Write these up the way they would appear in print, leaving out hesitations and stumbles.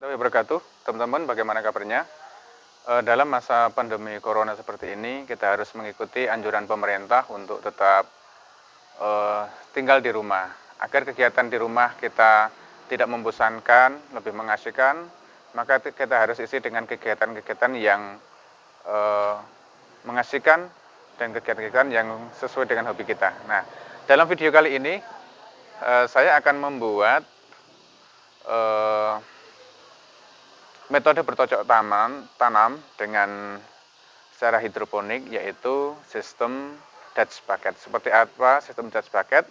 Wabarakatuh, teman-teman, bagaimana kabarnya? Dalam masa pandemi corona seperti ini, kita harus mengikuti anjuran pemerintah untuk tetap tinggal di rumah, agar kegiatan di rumah kita tidak membosankan, lebih mengasihkan, maka kita harus isi dengan kegiatan-kegiatan yang eh, mengasihkan dan kegiatan-kegiatan yang sesuai dengan hobi kita. Nah, dalam video kali ini saya akan membuat eh, metode bercocok tanam dengan secara hidroponik, yaitu sistem Dutch bucket. Seperti apa sistem Dutch bucket?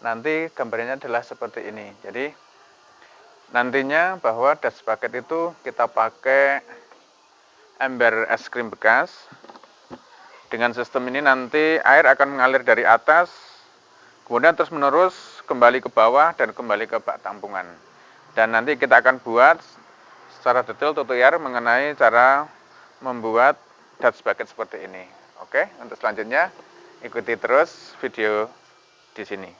Nanti gambarnya adalah seperti ini. Jadi nantinya bahwa Dutch bucket itu kita pakai ember es krim bekas. Dengan sistem ini nanti air akan mengalir dari atas, kemudian terus menerus kembali ke bawah dan kembali ke bak tampungan. Dan nanti kita akan buat secara detail tutorial mengenai cara membuat Dutch bucket seperti ini. Oke, untuk selanjutnya ikuti terus video di sini.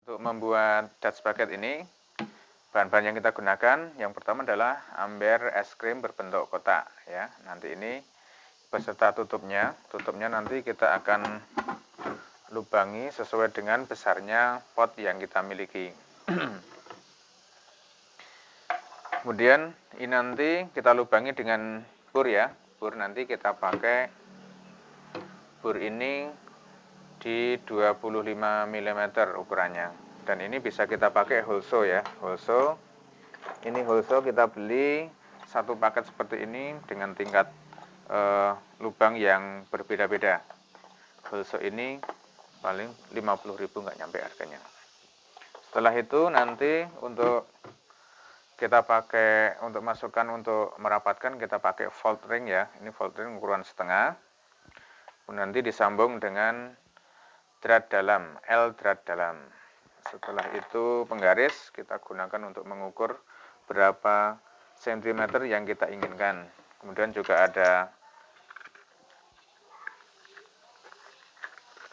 Untuk membuat Dutch bucket ini, bahan-bahan yang kita gunakan yang pertama adalah ember es krim berbentuk kotak ya. Nanti ini beserta tutupnya. Tutupnya nanti kita akan lubangi sesuai dengan besarnya pot yang kita miliki. Kemudian ini nanti kita lubangi dengan bur ya. Bur nanti kita pakai bur ini di 25 mm ukurannya. Dan ini bisa kita pakai holso ya. Holso. Ini holso kita beli satu paket seperti ini dengan tingkat lubang yang berbeda-beda. Holso ini paling 50.000, nggak nyampe harganya. Setelah itu nanti untuk kita pakai untuk masukkan untuk merapatkan, kita pakai fold ring ya. Ini fold ring ukuran setengah. Nanti disambung dengan drat dalam, L drat dalam. Setelah itu penggaris kita gunakan untuk mengukur berapa sentimeter yang kita inginkan. Kemudian juga ada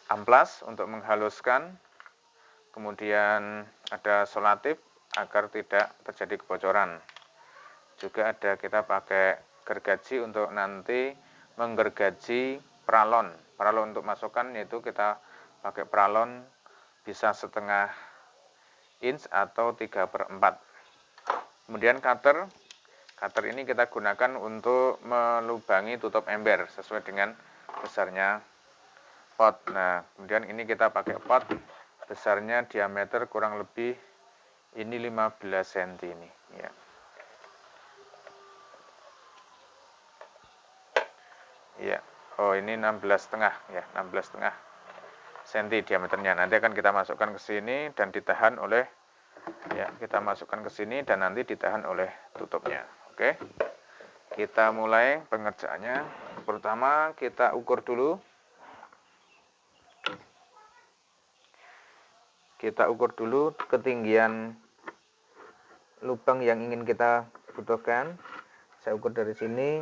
amplas untuk menghaluskan. Kemudian ada solatif agar tidak terjadi kebocoran. Juga ada kita pakai gergaji untuk nanti menggergaji pralon. Pralon untuk masukkan yaitu kita pakai pralon bisa setengah inch atau 3/4. Kemudian cutter. Cutter ini kita gunakan untuk melubangi tutup ember sesuai dengan besarnya pot. Nah, kemudian ini kita pakai pot besarnya diameter kurang lebih ini 15 cm ini ya. Ya. Oh, ini 16,5 ya, 16,5 cm diameternya. Nanti akan kita masukkan ke sini dan ditahan oleh ya, kita masukkan ke sini dan nanti ditahan oleh tutupnya. Oke. Kita mulai pengerjaannya. Pertama kita ukur dulu. Kita ukur dulu ketinggian lubang yang ingin kita butuhkan. Saya ukur dari sini.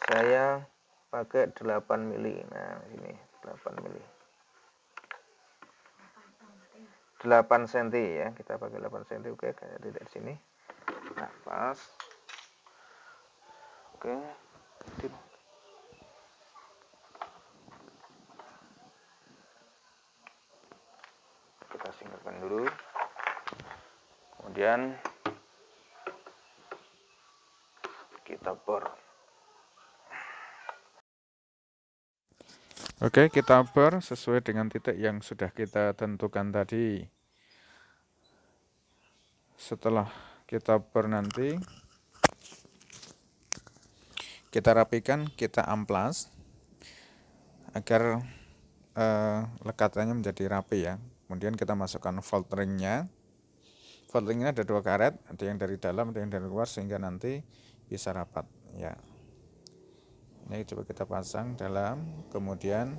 Saya pakai 8 mili. Nah, ini 8 mili. 8 cm ya, kita pakai 8 cm. Oke, kayak dari sini. Nah, pas. Oke. Kita singkirkan dulu. Kemudian kita bor. Oke, kita bor sesuai dengan titik yang sudah kita tentukan tadi. Setelah kita bor nanti, kita rapikan, kita amplas agar lekatannya menjadi rapi ya. Kemudian kita masukkan fold ringnya. Fold ringnya ada 2 karet, ada yang dari dalam, ada yang dari luar, sehingga nanti bisa rapat ya. Ini coba kita pasang dalam, kemudian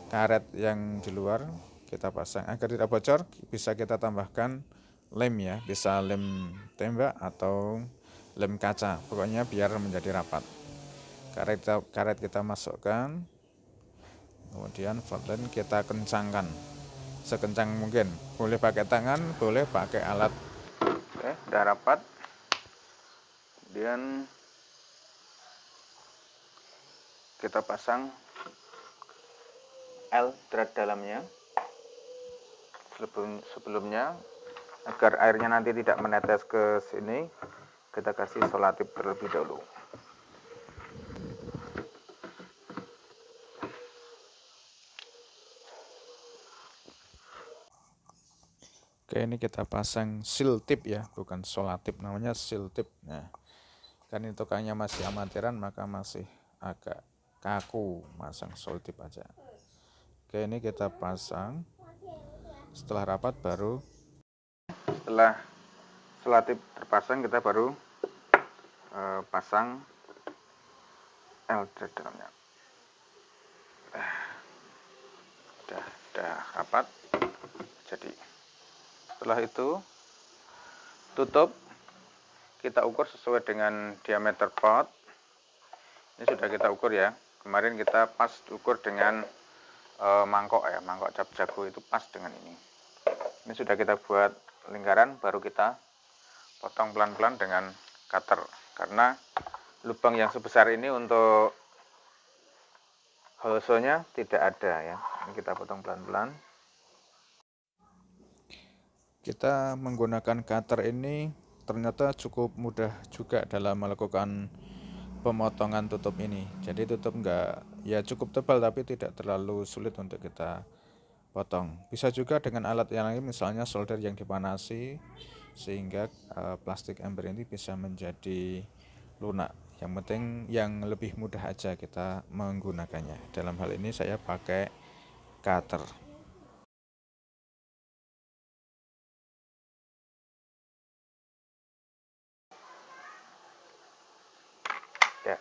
karet yang di luar kita pasang agar tidak bocor. Bisa kita tambahkan lem ya, bisa lem tembak atau lem kaca, pokoknya biar menjadi rapat. Karet kita masukkan, kemudian valve kita kencangkan sekencang mungkin, boleh pakai tangan, boleh pakai alat. Oke, udah rapat. Kemudian kita pasang L-thread dalamnya. Sebelumnya, agar airnya nanti tidak menetes ke sini, kita kasih selotip terlebih dahulu. Oke, ini kita pasang seal tip ya, bukan selotip, namanya seal tip. Nah, kan ini tukangnya masih amatiran, maka masih agak kaku masang seal tip aja. Oke, ini kita pasang. Setelah rapat baru, setelah selotip terpasang, kita baru pasang L-thread dalamnya. Udah rapat. Jadi setelah itu tutup, kita ukur sesuai dengan diameter pot. Ini sudah kita ukur ya. Kemarin kita pas ukur dengan mangkok ya, mangkok cap jago itu pas dengan ini. Ini sudah kita buat lingkaran, baru kita potong pelan-pelan dengan cutter. Karena lubang yang sebesar ini untuk holosonya tidak ada ya. Ini kita potong pelan-pelan. Kita menggunakan cutter ini ternyata cukup mudah juga dalam melakukan pemotongan tutup ini. Jadi tutup ya cukup tebal, tapi tidak terlalu sulit untuk kita potong. Bisa juga dengan alat yang lain, misalnya solder yang dipanasi, sehingga plastik ember ini bisa menjadi lunak. Yang penting yang lebih mudah aja kita menggunakannya. Dalam hal ini saya pakai cutter. Ya.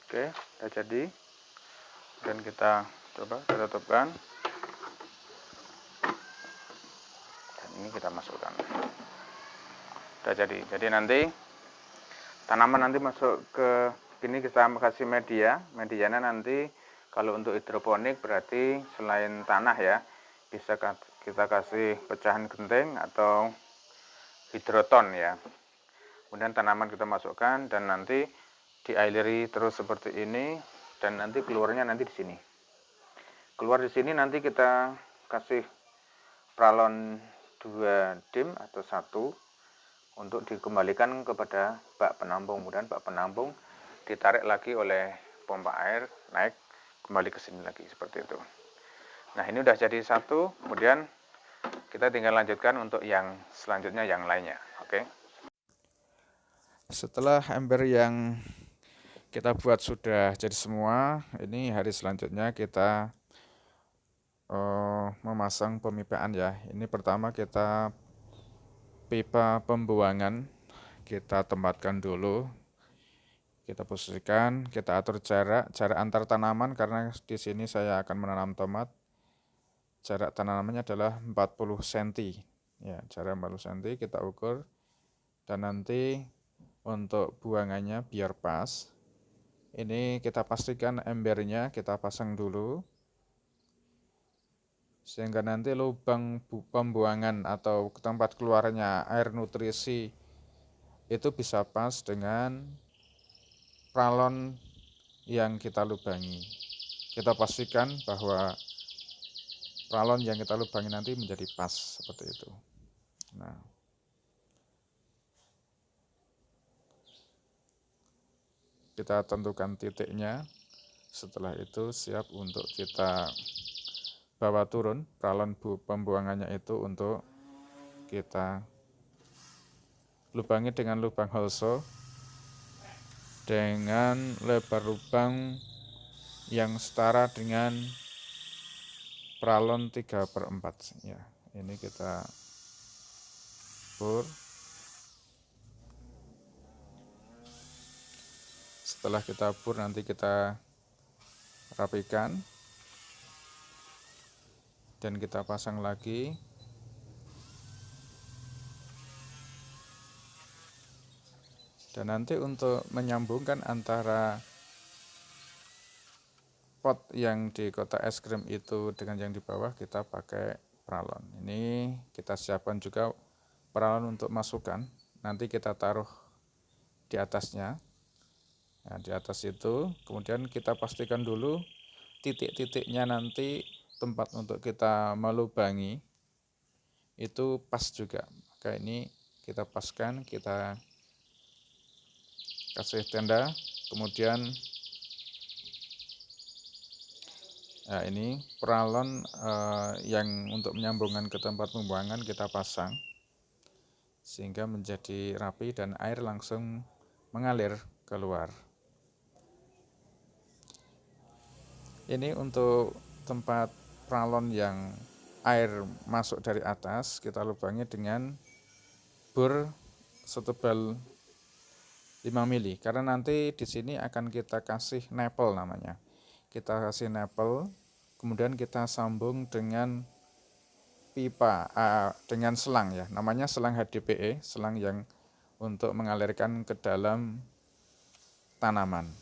Oke, sudah jadi. Dan kita coba kita tutupkan. Dan ini kita masukkan. Sudah jadi. Jadi nanti tanaman nanti masuk ke ini, kita kasih medianya nanti kalau untuk hidroponik berarti selain tanah ya, bisa kita kasih pecahan genting atau hidroton ya. Kemudian tanaman kita masukkan dan nanti diairi terus seperti ini, dan nanti keluarnya nanti di sini. Keluar di sini nanti kita kasih pralon 2 dim atau 1 untuk dikembalikan kepada bak penampung. Kemudian bak penampung ditarik lagi oleh pompa air, naik kembali ke sini lagi seperti itu. Nah, ini udah jadi 1, kemudian kita tinggal lanjutkan untuk yang selanjutnya yang lainnya. Oke. Setelah ember yang kita buat sudah jadi semua, ini hari selanjutnya kita memasang pemipaan ya. Ini pertama kita pipa pembuangan kita tempatkan dulu, kita posisikan, kita atur jarak antar tanaman, karena di sini saya akan menanam tomat. Jarak tanamannya adalah 40 cm ya, jarak 40 cm kita ukur. Dan nanti untuk buangannya biar pas, ini kita pastikan embernya kita pasang dulu, sehingga nanti lubang pembuangan atau tempat keluarnya air nutrisi itu bisa pas dengan pralon yang kita lubangi. Kita pastikan bahwa pralon yang kita lubangi nanti menjadi pas seperti itu. Nah, kita tentukan titiknya. Setelah itu siap untuk kita bawa turun pralon pembuangannya itu untuk kita lubangi dengan lubang holso dengan lebar lubang yang setara dengan pralon 3/4 ya. Ini kita bor. Setelah kita bor, nanti kita rapikan dan kita pasang lagi. Dan nanti untuk menyambungkan antara pot yang di kotak es krim itu dengan yang di bawah, kita pakai pralon. Ini kita siapkan juga pralon untuk masukkan, nanti kita taruh di atasnya. Nah, di atas itu kemudian kita pastikan dulu titik-titiknya, nanti tempat untuk kita melubangi itu pas juga. Maka ini kita paskan, kita kasih tenda, kemudian nah ini pralon yang untuk menyambungkan ke tempat pembuangan kita pasang sehingga menjadi rapi dan air langsung mengalir keluar. Ini untuk tempat pralon yang air masuk dari atas, kita lubangi dengan bor setebal 5 mili, karena nanti di sini akan kita kasih nepel namanya. Kita kasih nepel, kemudian kita sambung dengan pipa, dengan selang ya, namanya selang HDPE, selang yang untuk mengalirkan ke dalam tanaman.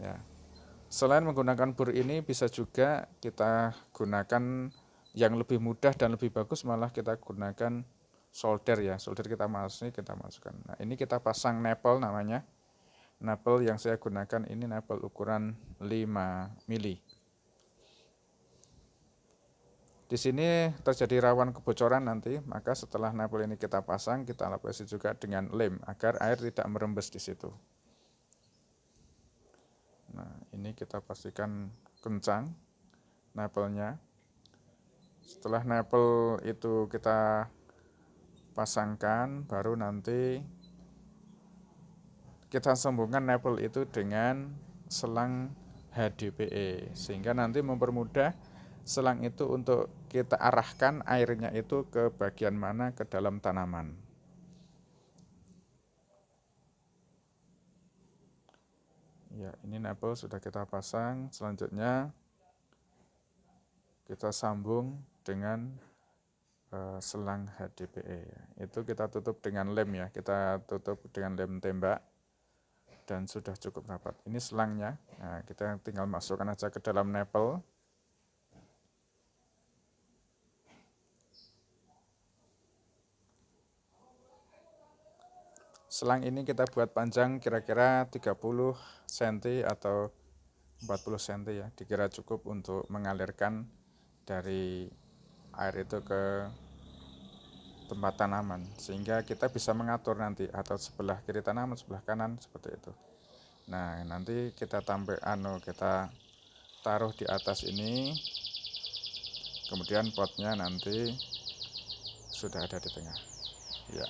Ya. Selain menggunakan bor ini, bisa juga kita gunakan yang lebih mudah dan lebih bagus, malah kita gunakan solder ya, solder kita masukkan. Nah, ini kita pasang nepel namanya. Nepel yang saya gunakan ini nepel ukuran 5 mili. Di sini terjadi rawan kebocoran nanti, maka setelah nepel ini kita pasang, kita lapisi juga dengan lem agar air tidak merembes di situ. Nah, ini kita pastikan kencang nepelnya. Setelah nepel itu kita pasangkan, baru nanti kita sambungkan nepel itu dengan selang HDPE, sehingga nanti mempermudah selang itu untuk kita arahkan airnya itu ke bagian mana ke dalam tanaman. Ya, ini nepel sudah kita pasang. Selanjutnya kita sambung dengan selang HDPE. Itu kita tutup dengan lem ya, kita tutup dengan lem tembak dan sudah cukup rapat. Ini selangnya. Nah, kita tinggal masukkan aja ke dalam nepel. Selang ini kita buat panjang kira-kira 30 cm atau 40 cm ya, dikira cukup untuk mengalirkan dari air itu ke tempat tanaman, sehingga kita bisa mengatur nanti atau sebelah kiri tanaman, sebelah kanan seperti itu. Nah, nanti kita kita taruh di atas ini, kemudian potnya nanti sudah ada di tengah. Ya.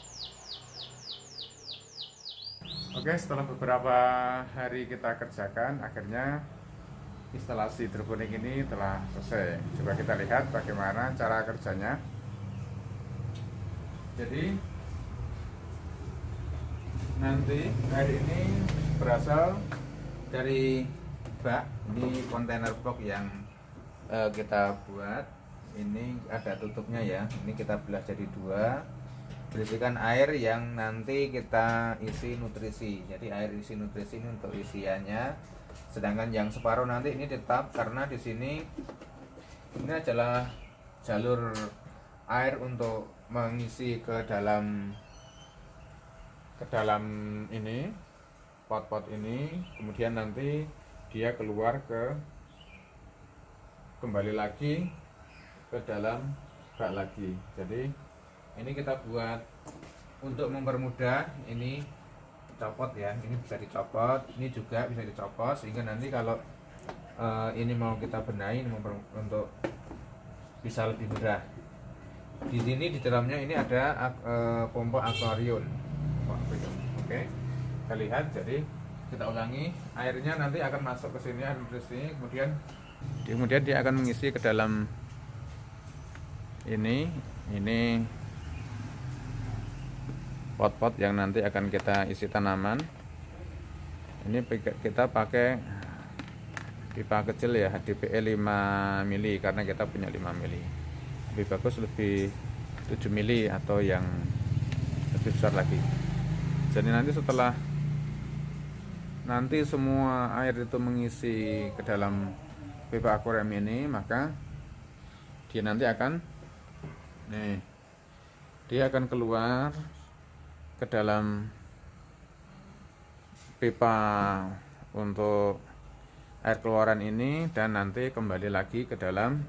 Oke, setelah beberapa hari kita kerjakan, akhirnya instalasi hidroponik ini telah selesai. Coba kita lihat bagaimana cara kerjanya. Jadi nanti air ini berasal dari bak, ini kontainer box yang kita buat. Ini ada tutupnya ya, ini kita belah jadi dua, berisikan air yang nanti kita isi nutrisi. Jadi air isi nutrisi ini untuk isiannya, sedangkan yang separuh nanti ini tetap, karena di sini ini adalah jalur air untuk mengisi ke dalam ini pot-pot ini, kemudian nanti dia keluar kembali lagi ke dalam bak lagi. Jadi ini kita buat untuk mempermudah, ini copot ya, ini bisa dicopot, ini juga bisa dicopot, sehingga nanti kalau ini mau kita benahi untuk bisa lebih mudah. Di sini di dalamnya ini ada pompa akuarium. Oke, kita lihat. Jadi kita ulangi, airnya nanti akan masuk ke sini, air nutrisi, kemudian dia akan mengisi ke dalam ini pot-pot yang nanti akan kita isi tanaman. Ini kita pakai pipa kecil ya, HDPE 5 mili, karena kita punya 5 mili. Lebih bagus lebih 7 mili atau yang lebih besar lagi. Jadi nanti semua air itu mengisi ke dalam pipa akuarium ini, maka dia nanti akan keluar ke dalam pipa untuk air keluaran ini, dan nanti kembali lagi ke dalam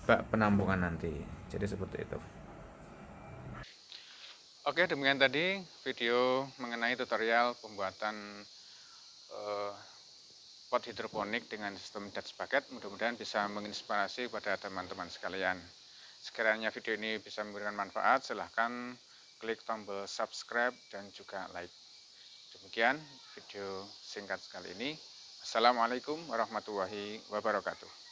bak penampungan nanti. Jadi seperti itu. Oke, demikian tadi video mengenai tutorial pembuatan pot hidroponik dengan sistem Dutch bucket. Mudah-mudahan bisa menginspirasi pada teman-teman sekalian. Sekiranya video ini bisa memberikan manfaat, silahkan klik tombol subscribe dan juga like. Demikian video singkat sekali ini. Assalamualaikum warahmatullahi wabarakatuh.